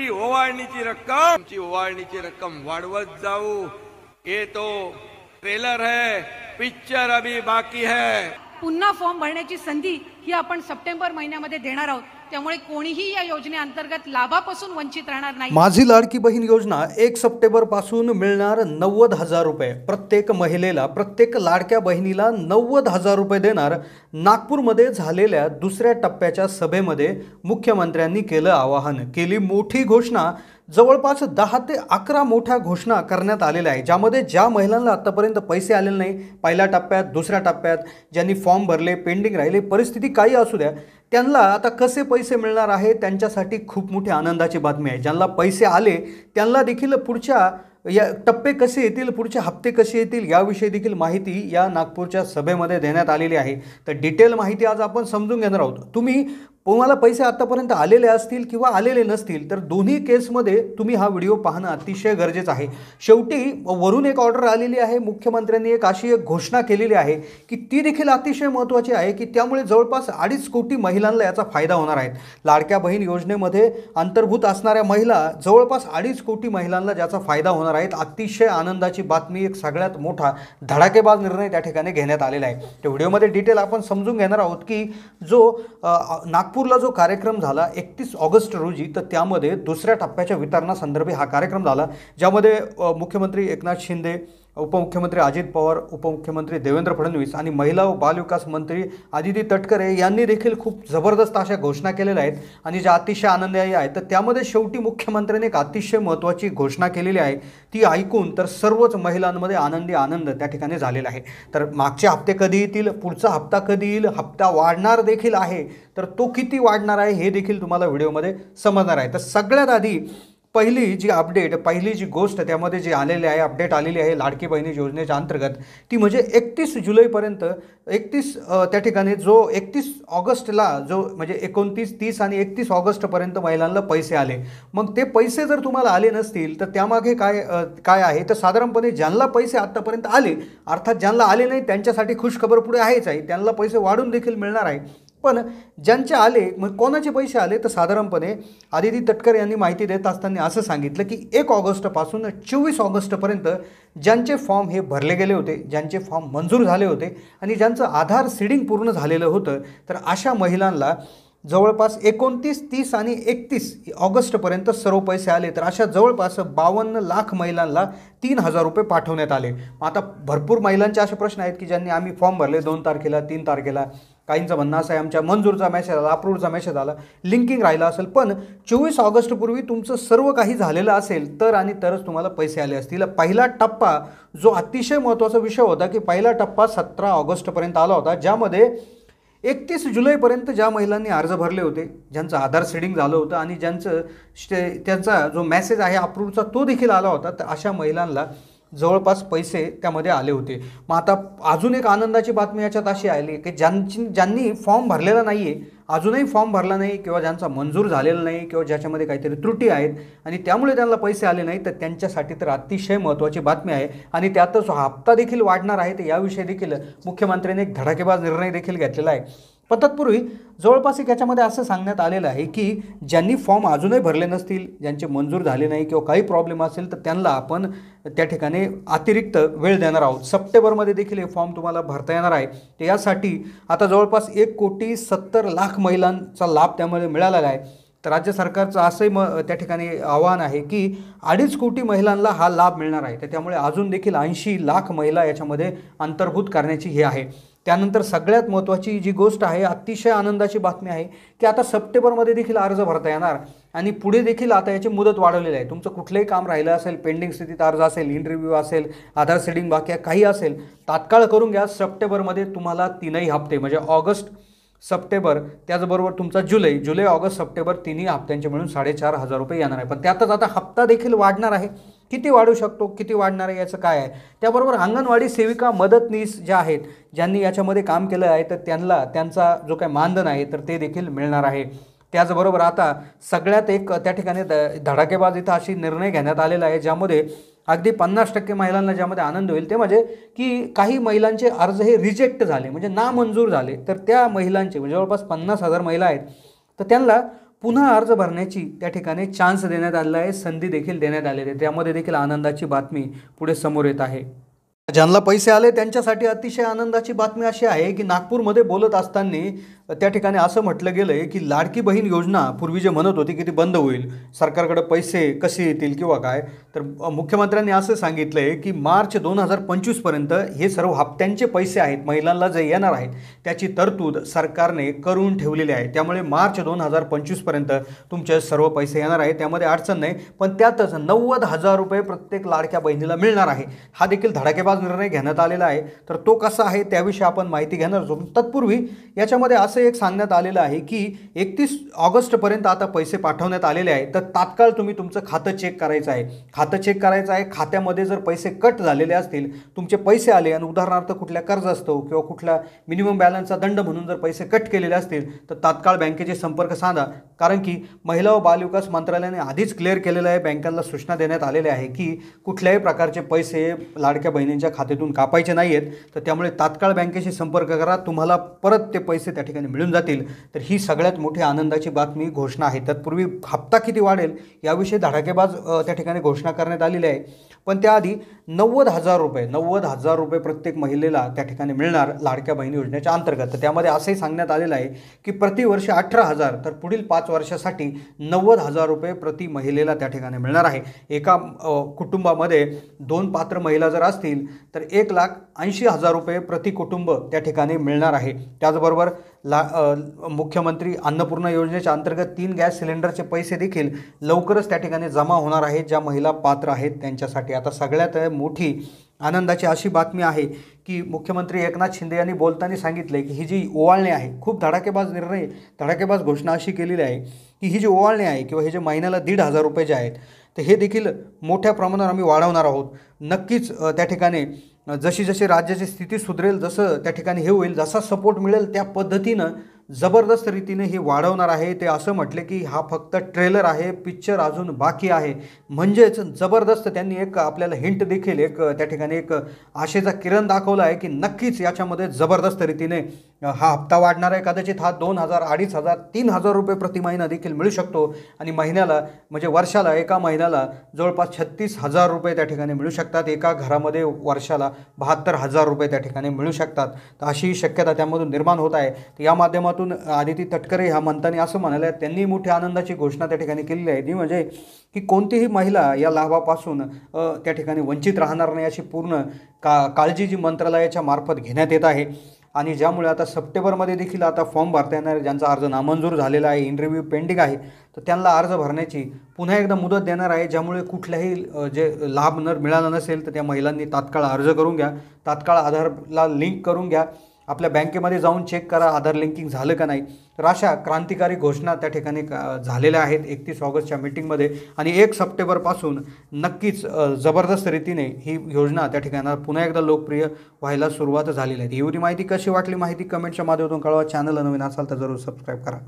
ओवाळणीची रक्कम वाढवत जाऊ। ये तो ट्रेलर है, पिक्चर अभी बाकी है। पुन्हा फॉर्म भरण्याची संधी ही आपण सप्टेंबर महिन्यामध्ये देणार आहोत, त्यामुळे कोणीही या योजनेअंतर्गत लाभापासून वंचित राहणार नाही। माझी लाडकी बहीण योजना 1 सप्टेंबर पासून मिळणार 90,000 रुपये। प्रत्येक महिलेला, प्रत्येक लाडक्या बहिणीला 90,000 रुपये देणार। नागपूरमध्ये झालेल्या दुसऱ्या टप्प्याच्या सभेमध्ये मुख्यमंत्र्यांनी केलं आवाहन, केली मोठी घोषणा। जवळपास 10 ते 11 मोठ्या घोषणा करण्यात आलेल्या आहे, ज्यामध्ये ज्या महिलांना आतापर्यंत पैसे आलेले नाही, पहिल्या टप्प्यात, दुसऱ्या टप्प्यात ज्यांनी फॉर्म भरले, पेंडिंग राहिले, परिस्थिती काही असू द्या, त्यांना आता कसे पैसे मिळणार आहे, त्यांच्यासाठी खूप मोठी आनंदाची बातमी आहे। ज्यांना पैसे आले त्यांना देखील पुढच्या या टप्पे कसे येतील, पुढचे हप्ते कसे येतील याविषयी देखील माहिती या नागपूरच्या सभेमध्ये देण्यात आलेली आहे। तर डिटेल माहिती आज आपण समजून घेणार आहोत। तुम्हाला पैसे आतापर्यंत आलेले असतील किंवा आलेले नसतील तर दोन्ही केसमध्ये तुम्ही हा व्हिडिओ पाहणं अतिशय गरजेचं आहे। शेवटी वरून एक ऑर्डर आलेली आहे, मुख्यमंत्र्यांनी अशी एक घोषणा केलेली आहे की ती देखील अतिशय महत्त्वाची आहे की त्यामुळे जवळपास 2.5 कोटी महिलांना याचा फायदा होणार आहे। लाडक्या बहीण योजनेमध्ये अंतर्भूत असणाऱ्या महिला जवळपास 2.5 कोटी महिलांना ज्याचा फायदा होणार आहे। अतिशय आनंदाची बातमी, एक सगळ्यात मोठा धडाकेबाज निर्णय त्या ठिकाणी घेण्यात आलेला आहे। त्या व्हिडिओमध्ये डिटेल आपण समजून घेणार आहोत की जो नागपूरला जो कार्यक्रम झाला 31 ऑगस्ट रोजी, तर त्यामध्ये दुसऱ्या टप्प्याच्या वितरणासंदर्भी हा कार्यक्रम झाला, ज्यामध्ये मुख्यमंत्री एकनाथ शिंदे, उपमुख्यमंत्री अजित पवार, उपमुख्यमंत्री देवेंद्र फडणवीस आणि महिला व बालविकास मंत्री आदिती तटकरे यांनी देखील खूप जबरदस्त अशा घोषणा केलेल्या आहेत आणि ज्या अतिशय आनंददायी आहेत। तर त्यामध्ये शेवटी मुख्यमंत्र्यांनी एक अतिशय महत्त्वाची घोषणा केलेली आहे, ती ऐकून तर सर्वच महिलांमध्ये आनंद त्या ठिकाणी झालेला आहे। तर मागचे हप्ते कधी येतील, पुढचा हप्ता कधी येईल, हप्ता वाढणार देखील आहे, तर तो किती वाढणार आहे हे देखील तुम्हाला व्हिडिओमध्ये समजणार आहे। तर सगळ्यात आधी पहिली जी गोष्ट त्यामध्ये जी आलेली आहे, अपडेट आलेली आहे लाडकी बहिणी योजनेच्या अंतर्गत, ती म्हणजे 31 जुलैपर्यंत त्या ठिकाणी जो 31 ऑगस्टला जो म्हणजे 29, 30 आणि 31 ऑगस्टपर्यंत महिलांना पैसे आले। मग ते पैसे जर तुम्हाला आले नसतील तर त्यामागे काय आहे, तर साधारणपणे ज्यांना पैसे आत्तापर्यंत आले, अर्थात ज्यांना आले नाही त्यांच्यासाठी खुशखबर पुढे आहेच आहे, त्यांना पैसे वाढून देखील मिळणार आहे। पण ज्यांचे आले, मग कोणाचे पैसे आले, तर साधारणपणे आदिती तटकरे यांनी माहिती देत असताना असं सांगितलं की 1 ऑगस्टपासून 24 ऑगस्टपर्यंत ज्यांचे फॉर्म हे भरले गेले होते, ज्यांचे फॉर्म मंजूर झाले होते आणि ज्यांचं आधार सीडिंग पूर्ण झालेलं होतं, तर अशा महिलांना जवळपास 29, 30 आणि 31 ऑगस्टपर्यंत सर्व पैसे आले। तर अशा जवळपास 52 लाख महिलांना 3,000 रुपये पाठवण्यात आले। आता भरपूर महिलांचे असे प्रश्न आहेत की ज्यांनी आम्ही फॉर्म भरले 2 तारखेला, 3 तारखेला, काहींचं म्हणणं असं आहे आमच्या मंजूरचा मेसेज आला, अप्रूव्हचा मेसेज आला, लिंकिंग राहिलं असेल, पण 24 ऑगस्टपूर्वी तुमचं सर्व काही झालेलं असेल तर आणि तरच तुम्हाला पैसे आले असतील। पहिला टप्पा जो अतिशय महत्त्वाचा विषय होता की पहिला टप्पा 17 ऑगस्टपर्यंत आला होता, ज्यामध्ये 31 जुलैपर्यंत ज्या महिलांनी अर्ज भरले होते, ज्यांचं आधार सीडिंग झालं होतं आणि त्यांचा जो मेसेज आहे अप्रूव्हचा तो देखील आला होता, तर अशा महिलांना जवळपास पैसे त्यामध्ये आले होते। मग आता अजून एक आनंदाची बातमी याच्यात अशी आली की ज्यांनी फॉर्म भरलेला नाही आहे, अजूनही फॉर्म भरला नाही किंवा ज्यांचा मंजूर झालेला नाही किंवा ज्याच्यामध्ये काहीतरी त्रुटी आहेत आणि त्यामुळे त्यांना पैसे आले नाही, तर त्यांच्यासाठी तर अतिशय महत्त्वाची बातमी आहे आणि त्यातच हप्ता देखील वाढणार आहे। तर याविषयी देखील मुख्यमंत्र्यांनी एक धडाकेबाज निर्णय देखील घेतलेला आहे। पण तत्पूर्वी जवळपास एक याच्यामध्ये असं सांगण्यात आलेलं आहे की ज्यांनी फॉर्म अजूनही भरले नसतील, ज्यांचे मंजूर झाले नाही किंवा काही प्रॉब्लेम असेल, तर त्यांना आपण त्या ठिकाणी अतिरिक्त वेळ देणार आहोत। सप्टेंबरमध्ये देखील हे फॉर्म तुम्हाला भरता येणार आहे। तर यासाठी आता जवळपास 1,70,00,000 महिलांचा लाभ त्यामध्ये मिळालेला आहे। तर राज्य सरकारचं असंही त्या ठिकाणी आव्हान आहे की 2.5 कोटी महिलांना हा लाभ मिळणार आहे। तर त्यामुळे अजून देखील 80 लाख महिला याच्यामध्ये अंतर्भूत करण्याची हे आहे। त्यानंतर सगळ्यात महत्त्वाची जी गोष्ट आहे, अतिशय आनंदाची बातमी आहे की आता सप्टेंबरमध्ये देखील अर्ज भरता येणार आणि पुढे देखील आता याची मुदत वाढवलेली आहे। तुमचं कुठलंही काम राहिलं असेल, पेंडिंग स्थितीत अर्ज असेल, इंटरव्ह्यू असेल, आधार सीडिंग बाकी काही असेल, तात्काळ करून घ्या। सप्टेंबरमध्ये तुम्हाला 3ही हप्ते म्हणजे ऑगस्ट, सप्टेंबर, त्याचबरोबर तुमचा जुलै, ऑगस्ट, सप्टेंबर 3ही हप्त्यांचे मिळून 4,500 रुपये येणार आहे। पण त्यातच आता हप्ता देखील वाढणार आहे। किती वाढू शकतो, किती वाढणार आहे याचं काय आहे, त्याबरोबर अंगणवाडी सेविका, मदतनीस ज्या आहेत, ज्यांनी याच्यामध्ये काम केलं आहे, तर त्यांचा जो काही मानधन आहे तर ते देखील मिळणार आहे। त्याचबरोबर आता सगळ्यात एक त्या ठिकाणी धडाकेबाज इथं अशी निर्णय घेण्यात आलेला आहे, ज्यामध्ये अगदी 50% महिलांना ज्यामध्ये आनंद होईल, ते म्हणजे की काही महिलांचे अर्ज हे रिजेक्ट झाले, म्हणजे नामंजूर झाले, तर त्या महिलांचे जवळपास 50,000 महिला आहेत, तर त्यांना पुन्हा अर्ज भरण्याची त्या ठिकाणी चान्स देण्यात आलेला आहे, संधी देखील देण्यात आलेली आहे. त्यामध्ये देखील आनंदाची बातमी पुढे समोर येत आहे. ज्यांना पैसे आले त्यांच्यासाठी अतिशय आनंदाची बातमी अशी आहे की नागपूरमध्ये बोलत असताना त्या ठिकाणी असं म्हटलं गेलं आहे की लाडकी बहीण योजना पूर्वी जे म्हणत होती की ती बंद होईल, सरकारकडे पैसे कसे येतील किंवा काय, तर मुख्यमंत्र्यांनी असं सांगितलं आहे की मार्च 2025पर्यंत हे सर्व हप्त्यांचे पैसे आहेत महिलांना जे येणार आहेत त्याची तरतूद सरकारने करून ठेवलेली आहे. त्यामुळे मार्च 2025पर्यंत तुमचे सर्व पैसे येणार आहेत, त्यामध्ये अडचण नाही. पण त्यातच 90,000 रुपये प्रत्येक लाडक्या बहिणीला मिळणार आहे. हा देखील धडाकेबाज निर्णय घेण्यात आलेला आहे. तर तो कसा आहे त्याविषयी आपण माहिती घेणार आहोत. तत्पूर्वी याच्यामध्ये असं एक सांगण्यात आलेलं आहे की 31 ऑगस्टपर्यंत आता पैसे पाठवण्यात आलेले आहे. तर तात्काळ तुम्ही तुमचं खातं चेक करायचं आहे. खातं चेक करायचं आहे. खात्यामध्ये जर पैसे कट झालेले असतील, तुमचे पैसे आले आणि उदाहरणार्थ कुठल्या कर्ज असतो किंवा कुठला मिनिमम बॅलन्सचा दंड म्हणून जर पैसे कट केलेले असतील तर तात्काळ बँकेचे संपर्क साधा. कारण की महिला व बालविकास मंत्रालयाने आधीच क्लिअर केलेलं आहे, बँकांना सूचना देण्यात आलेल्या आहे की कुठल्याही प्रकारचे पैसे लाडक्या बहिणींच्या खात्यातून कापायचे नाही आहेत. तर त्यामुळे तात्काळ बँकेशी संपर्क करा, तुम्हाला परत ते पैसे त्या ठिकाणी मिळून जातील. तर ही सगळ्यात मोठी आनंदाची बातमी घोषणा आहे. तत्पूर्वी हप्ता किती वाढेल याविषयी धडाकेबाज त्या ठिकाणी घोषणा करण्यात आलेली आहे. पण त्याआधी 90,000 रुपये प्रत्येक महिलेला त्या ठिकाणी मिळणार लाडक्या बहिणी योजनेच्या अंतर्गत. तर त्यामध्ये असंही सांगण्यात आलेलं आहे की प्रतिवर्षी 18,000 तर पुढील 5 वर्षासाठी 90,000 रुपये प्रति महिलेला त्या ठिकाणी मिळणार आहे. एका कुटुंबामध्ये 2 पात्र महिला जर असतील तर 1,80,000 रुपये प्रति कुटुंब त्या ठिकाणी मिळणार आहे. त्याचबरोबर मुख्यमंत्री अन्नपूर्णा योजनेच्या अंतर्गत 3 गॅस सिलेंडरचे पैसे देखील लवकरच त्या ठिकाणी जमा होणार आहेत ज्या महिला पात्र आहेत त्यांच्यासाठी. आता सगळ्यात मोठी आनंदाची अशी बातमी आहे की मुख्यमंत्री एकनाथ शिंदे यांनी बोलताना सांगितले की ही जी ओवाळणी आहे, खूप धडाकेबाज घोषणा अशी केलेली आहे की ही जी ओवाळणी आहे किंवा हे जे महिन्याला 1,500 रुपये जे आहेत तर हे देखील मोठ्या प्रमाणावर आम्ही वाढवणार आहोत. नक्कीच त्या ठिकाणी जशी जशी राज्याची स्थिती सुधरेल, जसं त्या ठिकाणी हे होईल, जसा सपोर्ट मिळेल त्या पद्धतीनं जबरदस्त रीतीने हे वाढवणार आहे. ते असं म्हटले की हा फक्त ट्रेलर आहे, पिक्चर अजून बाकी आहे. म्हणजेच जबरदस्त त्यांनी एक आपल्याला हिंट देखील एक त्या ठिकाणी एक आशेचा किरण दाखवला आहे की नक्कीच याच्यामध्ये जबरदस्त रीतीने हा हप्ता वाढणार आहे. कदाचित हा 2,000, 2,500, 3,000 रुपये प्रति महिना देखील मिळू शकतो आणि महिन्याला म्हणजे वर्षाला एका महिन्याला जवळपास 36,000 रुपये त्या ठिकाणी मिळू शकतात. एका घरामध्ये वर्षाला 72,000 रुपये त्या ठिकाणी मिळू शकतात. तर अशी शक्यता त्यामधून निर्माण होत आहे. तर या माध्यमातून आदिती तटकरे ह्या मंत्र्यांनी असं म्हणाले, त्यांनी मोठी आनंदाची घोषणा त्या ठिकाणी केलेली आहे ती म्हणजे की कोणतीही महिला या लाभापासून त्या ठिकाणी वंचित राहणार नाही अशी पूर्ण काळजी जी मंत्रालयाच्या मार्फत घेण्यात येत आहे. आणि ज्यामुळे आता सप्टेंबरमध्ये देखील आता फॉर्म भरता येणार आहे. ज्यांचा अर्ज नामंजूर झालेला आहे, इंटरव्ह्यू पेंडिंग आहे, तर त्यांना अर्ज भरण्याची पुन्हा एकदा मुदत देणार आहे. ज्यामुळे कुठल्याही जे लाभ मिळाला नसेल तर त्या महिलांनी तात्काळ अर्ज करून घ्या, तात्काळ आधारला लिंक करून घ्या, आपल्या बँकेमध्ये जाऊन चेक करा आधार लिंकिंग झालं का नाही. तर अशा क्रांतिकारी घोषणा त्या ठिकाणी झालेल्या आहेत 31 ऑगस्टच्या मीटिंगमध्ये. आणि 1 सप्टेंबरपासून नक्कीच जबरदस्त रीतीने ही योजना त्या ठिकाणी पुन्हा एकदा लोकप्रिय व्हायला सुरुवात झालेली आहे. एवढी माहिती कशी वाटली, माहिती कमेंटच्या माध्यमातून कळवा. चॅनलला नवीन असाल तर जरूर सबस्क्राईब करा.